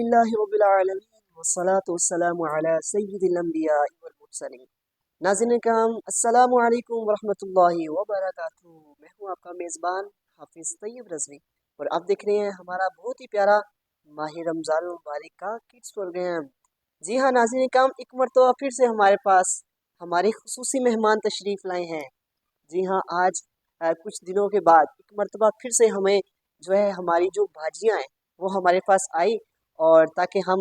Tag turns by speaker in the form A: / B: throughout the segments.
A: الحمدللہ رب العالمین والصلاة والسلام علی سید الانبیاء والمرسلین۔ ناظرین کرام، السلام علیکم ورحمۃ اللہ وبرکاتہ۔ میں ہوں آپ کا میزبان حافظ طیب رضوی، اور آپ دیکھ رہے ہیں ہمارا بہت ہی پیارا ماہ رمضان المبارک کا کڈس پروگرام۔ جی ہاں ناظرین کرام، ایک مرتبہ پھر سے ہمارے پاس ہمارے خصوصی مہمان تشریف لائے ہیں۔ جی ہاں، آج کچھ دنوں کے بعد ایک مرتبہ پھر سے ہمیں جو ہے ہماری جو بھاجیاں ہیں وہ ہمارے پاس آئی، اور تاکہ ہم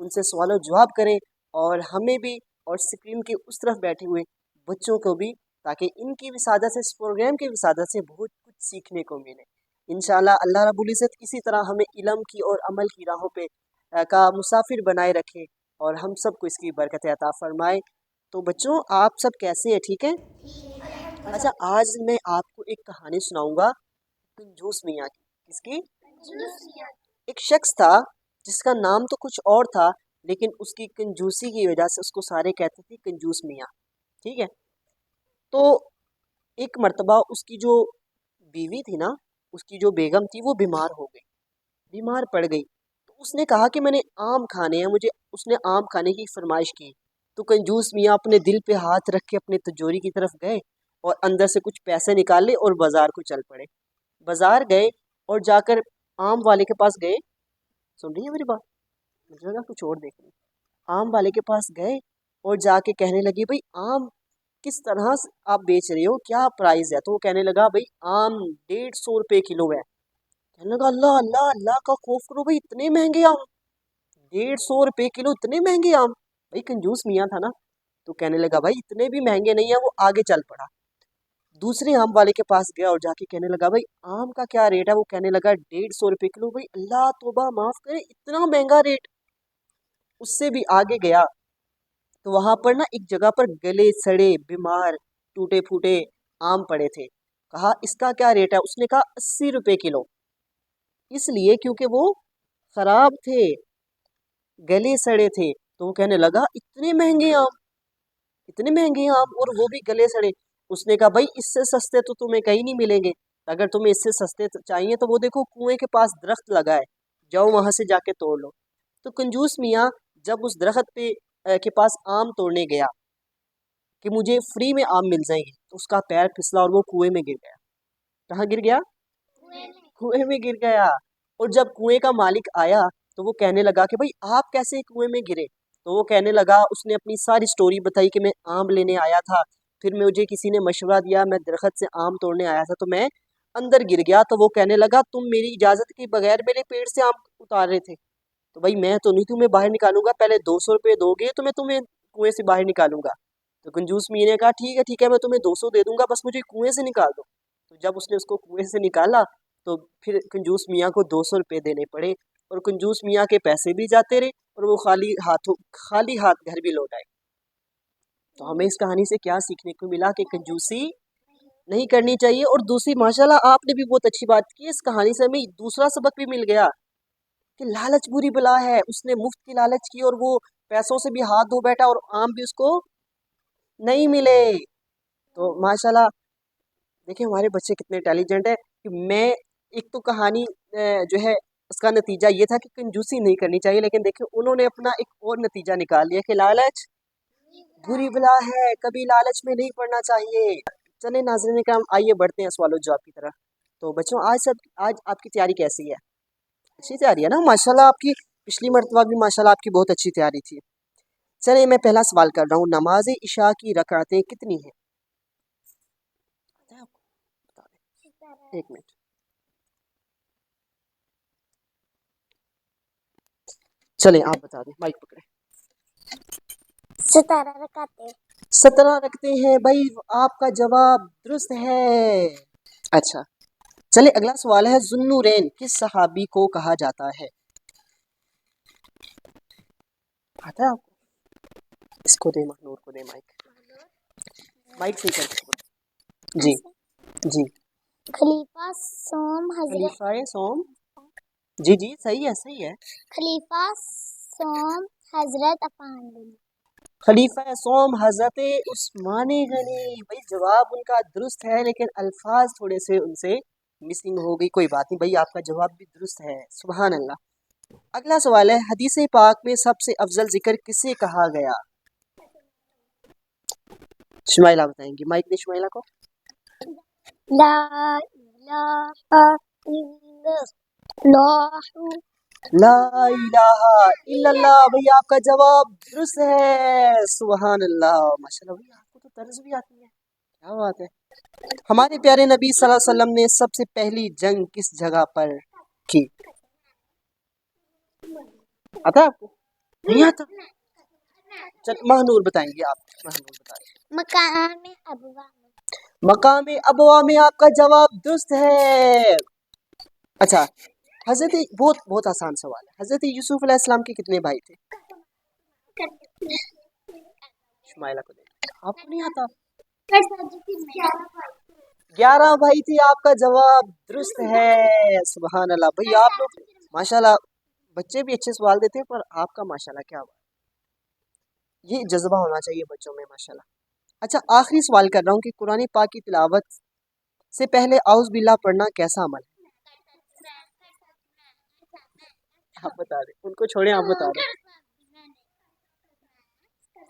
A: ان سے سوال و جواب کریں، اور ہمیں بھی اور اسکرین کے اس طرف بیٹھے ہوئے بچوں کو بھی، تاکہ ان کی وسادت سے، اس پروگرام کی وسادت سے بہت کچھ سیکھنے کو ملے۔ انشاءاللہ اللہ رب العزت اسی طرح ہمیں علم کی اور عمل کی راہوں پہ کا مسافر بنائے رکھے، اور ہم سب کو اس کی برکت عطا فرمائے۔ تو بچوں، آپ سب کیسے ہیں؟ ٹھیک ہے؟ اچھا، آج میں آپ کو ایک کہانی سناؤں گا کنجوس میاں کی۔ کس کی؟ ایک شخص تھا جس کا نام تو کچھ اور تھا، لیکن اس کی کنجوسی کی وجہ سے اس کو سارے کہتے تھے کنجوس میاں۔ ٹھیک ہے؟ تو ایک مرتبہ اس کی جو بیوی تھی نا، اس کی جو بیگم تھی، وہ بیمار ہو گئی، بیمار پڑ گئی۔ تو اس نے کہا کہ میں نے آم کھانے ہیں، مجھے اس نے آم کھانے کی فرمائش کی۔ تو کنجوس میاں اپنے دل پہ ہاتھ رکھ کے اپنے تجوری کی طرف گئے، اور اندر سے کچھ پیسے نکالے اور بازار کو چل پڑے۔ بازار گئے اور جا کر آم والے کے پاس گئے۔ سن رہی ہے میری بات؟ مجھے لگا کچھ اور دیکھ رہی۔ آم والے کے پاس گئے اور جا کے کہنے لگی، بھائی آم کس طرح سے آپ بیچ رہے ہو، کیا پرائز ہے؟ تو وہ کہنے لگا، بھائی آم 150 روپے کلو ہے۔ کہنے لگا، اللہ اللہ اللہ کا خوف کرو بھائی، اتنے مہنگے آم! 150 روپے کلو، اتنے مہنگے آم! بھائی کنجوس میاں تھا نا، تو کہنے لگا بھائی اتنے بھی مہنگے نہیں ہیں۔ وہ آگے چل پڑا، دوسرے آم والے کے پاس گیا اور جا کے کہنے لگا، بھائی آم کا کیا ریٹ ہے؟ وہ کہنے لگا 150 روپے کلو۔ بھائی اللہ توبہ معاف کرے، اتنا مہنگا ریٹ! اس سے بھی آگے گیا تو وہاں پر نا ایک جگہ پر گلے سڑے، بیمار، ٹوٹے پھوٹے آم پڑے تھے۔ کہا اس کا کیا ریٹ ہے؟ اس نے کہا 80 روپے کلو، اس لیے کیونکہ وہ خراب تھے، گلے سڑے تھے۔ تو وہ کہنے لگا اتنے مہنگے آم، اتنے مہنگے آم، اور وہ بھی گلے سڑے! اس نے کہا بھائی اس سے سستے تو تمہیں کہیں نہیں ملیں گے، اگر تمہیں اس سے سستے چاہیے تو وہ دیکھو کنویں کے پاس درخت لگا ہے، جاؤ وہاں سے جا کے توڑ لو۔ تو کنجوس میاں جب اس درخت کے پاس آم توڑنے گیا کہ مجھے فری میں آم مل جائیں گے، تو اس کا پیر پھسلا اور وہ کنویں میں گر گیا۔ کہاں گر گیا؟ کنویں میں گر گیا۔ اور جب کنویں کا مالک آیا تو وہ کہنے لگا کہ بھائی آپ کیسے کنویں میں گرے؟ تو وہ کہنے لگا، اس نے اپنی ساری سٹوری بتائی کہ میں آم لینے آیا تھا، پھر مجھے کسی نے مشورہ دیا، میں درخت سے آم توڑنے آیا تھا تو میں اندر گر گیا۔ تو وہ کہنے لگا تم میری اجازت کے بغیر میرے پیڑ سے آم اتار رہے تھے؟ تو بھائی میں تو نہیں تمہیں باہر نکالوں گا، پہلے 200 روپے دو گے تو میں تمہیں کنویں سے باہر نکالوں گا۔ تو کنجوس میاں نے کہا ٹھیک ہے میں تمہیں 200 دے دوں گا، بس مجھے کنویں سے نکال دو۔ تو جب اس نے اس کو کنویں سے نکالا تو پھر کنجوس میاں کو 200 روپے دینے پڑے، اور کنجوس میاں کے پیسے بھی جاتے رہے اور وہ خالی ہاتھ گھر بھی لوٹ آئے۔ تو ہمیں اس کہانی سے کیا سیکھنے کو ملا؟ کہ کنجوسی نہیں کرنی چاہیے۔ اور دوسری ماشاءاللہ آپ نے بھی بہت اچھی بات کی، اس کہانی سے ہمیں دوسرا سبق بھی مل گیا کہ لالچ بری بلا ہے۔ اس نے مفت کی لالچ کی اور وہ پیسوں سے بھی ہاتھ دھو بیٹھا اور آم بھی اس کو نہیں ملے۔ تو ماشاءاللہ دیکھیں ہمارے بچے کتنے انٹیلیجنٹ ہیں کہ میں ایک تو کہانی جو ہے اس کا نتیجہ یہ تھا کہ کنجوسی نہیں کرنی چاہیے، لیکن دیکھیں انہوں نے اپنا ایک اور نتیجہ نکال لیا کہ لالچ بری بلا ہے، کبھی لالچ میں نہیں پڑنا چاہیے۔ چلیں ناظرین کرام، آئیے بڑھتے ہیں سوال و جواب کی طرف۔ تو بچوں آج آپ کی تیاری کیسی ہے؟ اچھی تیاری ہے نا؟ ماشاءاللہ آپ کی پچھلی مرتبہ بھی ماشاءاللہ آپ کی بہت اچھی تیاری تھی۔ چلیں میں پہلا سوال کر رہا ہوں، نماز عشاء کی رکعتیں کتنی ہیں؟ ایک منٹ۔ چلیں آپ بتا دیں، مائک پکڑیں۔
B: 17 رکعتیں۔
A: 17 رکھتے ہیں بھائی، آپ کا جواب درست ہے۔ اچھا چلے اگلا سوال ہے، ذوالنورین کس صحابی کو کہا جاتا ہے؟ آتا ہے آپ کو؟ اس کو دے، مخنور کو دے مائک سے کر جی جی۔
B: خلیفہ سوم حضرت
A: خلیفہ سوم، جی جی صحیح ہے۔
B: خلیفہ سوم حضرت عثمان غنی۔
A: خلیفہ سوم حضرت عثمان غنی۔ بھائی جواب ان کا درست ہے، لیکن الفاظ تھوڑے سے ان سے مسنگ ہو گئی، کوئی بات نہیں بھائی، آپ کا جواب بھی درست ہے، سبحان اللہ۔ اگلا سوال ہے، حدیث پاک میں سب سے افضل ذکر کسے کہا گیا؟ شمائلہ بتائیں گی، مائک دے شمائلہ کو۔
B: لا الہ الا اللہ.
A: لا الہ الا اللہ، بھئی آپ کا جواب درست ہے، سبحان اللہ، ماشاءاللہ بھئی آپ کو تو طرز بھی آتی ہے، کیا بات ہے۔ ہمارے پیارے نبی صلی اللہ علیہ وسلم نے سب سے پہلی جنگ کس جگہ پر کی؟ آتا ہے آپ کو؟ نہیں آتا؟ چل مہنور بتائیں گے آپ، مہنور بتائیں۔
B: مقام ابوا.
A: مقام ابوا میں آپ کا جواب درست ہے۔ اچھا، حضرت بہت بہت آسان سوال ہے، حضرت یوسف علیہ السلام کے کتنے بھائی تھے؟ شمائلہ کو دیں، آپ کو نہیں آتا؟ 11 بھائی تھے، آپ کا جواب درست ہے، سبحان اللہ، بھئی آپ لوگ ماشاءاللہ بچے بھی اچھے سوال دیتے ہیں، پر آپ کا ماشاءاللہ کیا بات، یہ جذبہ ہونا چاہیے بچوں میں ماشاءاللہ۔ اچھا، آخری سوال کر رہا ہوں کہ قرآن پاک کی تلاوت سے پہلے اعوذ باللہ پڑھنا کیسا عمل ہے؟ آپ بتا دیں، ان کو چھوڑیں، آپ بتا دیں،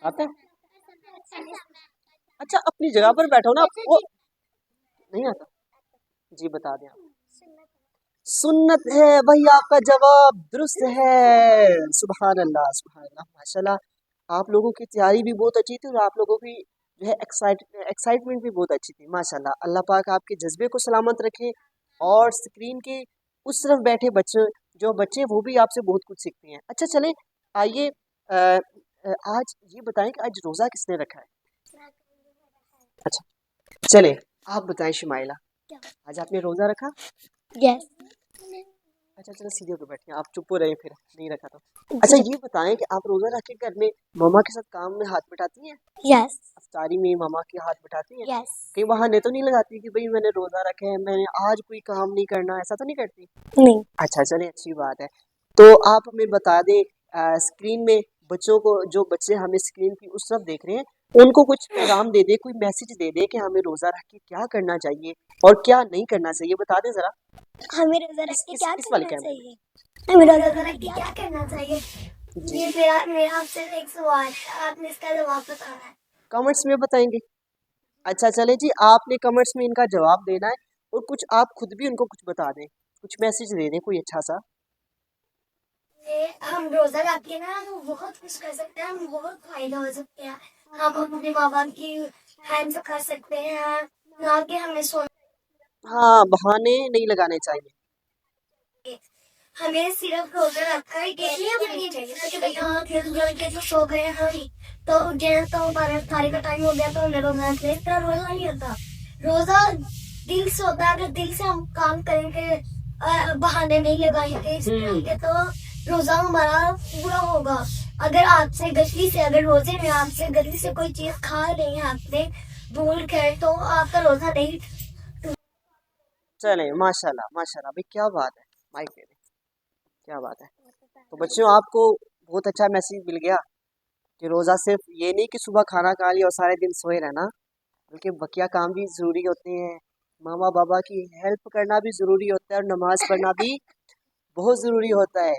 A: آتا ہے؟ اچھا اپنی جگہ پر بیٹھو نا، وہ نہیں آتا؟ جی بتا دیں آپ۔ سنت ہے، وہی آپ کا جواب درست ہے، سبحان اللہ سبحان اللہ، ماشاءاللہ آپ لوگوں کی تیاری بھی بہت اچھی تھی، اور آپ لوگوں کی جو ہے ایکسائٹمنٹ بھی بہت اچھی تھی ماشاءاللہ۔ اللہ پاک آپ کے جذبے کو سلامت رکھے، اور اسکرین کے اس طرف بیٹھے بچے وہ بھی آپ سے بہت کچھ سیکھتے ہیں۔ اچھا چلیں، آئیے آج یہ بتائیں کہ آج روزہ کس نے رکھا ہے؟ اچھا چلیں، آپ بتائیں شمائلہ، آج آپ نے روزہ رکھا؟
B: یس.
A: اچھا چلو سیدھے پہ بیٹھیں، آپ چپ ہو رہے ہیں، پھر نہیں رکھا تو۔ اچھا یہ بتائیں کہ آپ روزہ رکھ کے گھر میں ماما کے ساتھ کام میں ہاتھ بٹاتی ہیں؟
B: یس.
A: افطاری میں ماما کے ہاتھ بٹاتی ہیں؟
B: یس.
A: کہیں بہانے تو نہیں لگاتی کہ بھئی میں نے روزہ رکھا ہے، میں نے آج کوئی کام نہیں کرنا، ایسا تو نہیں کرتی؟
B: نہیں.
A: اچھا چلیں، اچھی بات ہے۔ تو آپ ہمیں بتا دیں، اسکرین میں بچوں کو، جو بچے ہمیں اسکرین کی اس طرف دیکھ رہے ہیں، ان کو کچھ پیغام دے دے، کوئی میسج دے دے کہ ہمیں روزہ رکھ کے کیا کرنا چاہیے اور کیا نہیں کرنا چاہیے، بتا دیں ذرا۔
B: ہمیں روزہ رکھ کے کیا
A: اس والے
B: کرنا
A: کیمرے
B: چاہیے؟ ہمیں روزہ رکھ کے کیا کرنا چاہیے؟
A: جی
B: یہ میرا آپ سے ایک سوال ہے، آپ نے اس کا جواب بتانا ہے۔
A: کمنٹس میں بتائیں گے۔ اچھا چلے جی، آپ نے کمنٹس میں ان کا جواب دینا ہے، اور کچھ آپ خود بھی ان کو کچھ بتا دیں، کچھ میسج دے دیں کوئی اچھا سا۔
B: ہم روزہ رکھ کے نا ہم بہت کچھ کر سکتے ہیں، ہم بہت فائدہ ہو سکتے ہیں، ہم اپنے ماں باپ کی ہیلپ کر سکتے ہیں، نہ کہ ہمیں
A: ہاں، بہانے نہیں لگانے چاہیے۔
B: ہمیں صرف روزہ رکھ کر گیلیاں بنانی چاہیے کہ بھائی ہاں کھیل کے جو سو گئے ہم تو اٹھے تو ہمارا افطاری کا ٹائم ہو گیا تو ہمیں روزہ رکھ لیں، اس طرح روزہ نہیں ہوتا، روزہ دل سے ہوتا ہے، اگر دل سے ہم کام کریں گے، بہانے نہیں لگائیں گے تو روزہ ہمارا پورا ہوگا۔ اگر آپ سے غلطی سے، اگر روزے میں آپ سے غلطی سے کوئی چیز کھا رہی ہیں آپ نے بھول کر، تو آپ کا روزہ نہیں۔
A: چلیں ماشاءاللہ ماشاءاللہ، بھائی کیا بات ہے، مائک دے دیں، کیا بات ہے۔ تو بچوں آپ کو بہت اچھا میسیج مل گیا کہ روزہ صرف یہ نہیں کہ صبح کھانا کھا لیا اور سارے دن سوئے رہنا، بلکہ بقیہ کام بھی ضروری ہوتے ہیں، ماما بابا کی ہیلپ کرنا بھی ضروری ہوتا ہے، اور نماز پڑھنا بھی بہت ضروری ہوتا ہے۔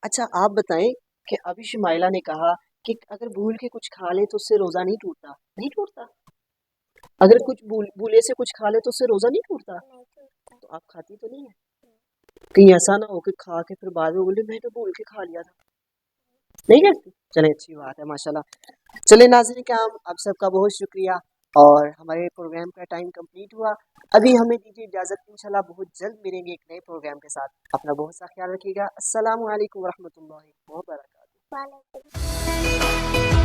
A: اچھا آپ بتائیں کہ ابھی شمائلہ نے کہا کہ اگر بھول کے کچھ کھا لے تو اس سے روزہ نہیں ٹوٹتا، نہیں ٹوٹتا؟ اگر کچھ بھولے سے کچھ کھا لے تو اس سے روزہ نہیں ٹوٹتا؟ تو آپ کھاتی تو نہیں ہے؟ کہیں ایسا نہ ہو کہ کھا کے پھر بعد میں بولے میں تو بھول کے کھا لیا تھا، نہیں کرتی؟ چلیں اچھی بات ہے ماشاءاللہ۔ چلیں ناظرین کرام، آپ سب کا بہت شکریہ، اور ہمارے پروگرام کا ٹائم کمپلیٹ ہوا، ابھی ہمیں دیجیے اجازت، انشاءاللہ بہت جلد ملیں گے ایک نئے پروگرام کے ساتھ، اپنا بہت سا خیال رکھیے گا، السلام علیکم ورحمۃ اللہ وبرکاتہ۔
B: وعلیکم